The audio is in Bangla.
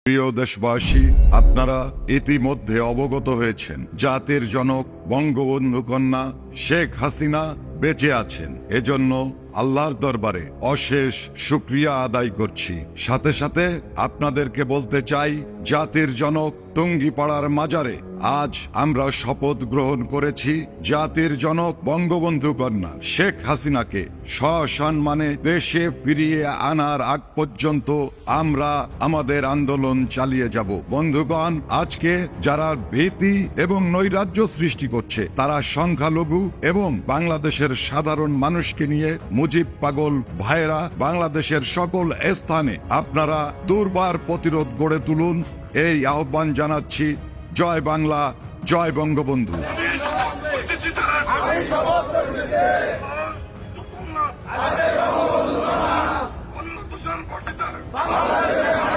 প্রিয় দেশবাসী, আপনারা ইতিমধ্যে অবগত হয়েছেন জাতির জনক বঙ্গবন্ধু কন্যা শেখ হাসিনা বেঁচে আছেন। এজন্য আল্লাহর দরবারে অশেষ শুকরিয়া আদায় করছি। সাথে সাথে আপনাদেরকে বলতে চাই, জাতির জনক টুঙ্গিপাড়ার মাজারে আজ আমরা শপথ গ্রহণ করেছি জাতির জনক বঙ্গবন্ধু কন্যা শেখ হাসিনাকে সসম্মানে দেশে ফিরিয়ে আনার আগ পর্যন্ত আমরা আমাদের আন্দোলন চালিয়ে যাব। বন্ধুগণ, আজকে যারা ভীতি এবং নৈরাজ্য সৃষ্টি করছে তারা সংখ্যালঘু এবং বাংলাদেশের সাধারণ মানুষকে নিয়ে মুজিব পাগল ভাইরা বাংলাদেশের সকল স্থানে আপনারা দুর্বার প্রতিরোধ গড়ে তুলুন। এই আহ্বান জানাচ্ছি। জয় বাংলা, জয় বঙ্গবন্ধু। বাংলাদেশের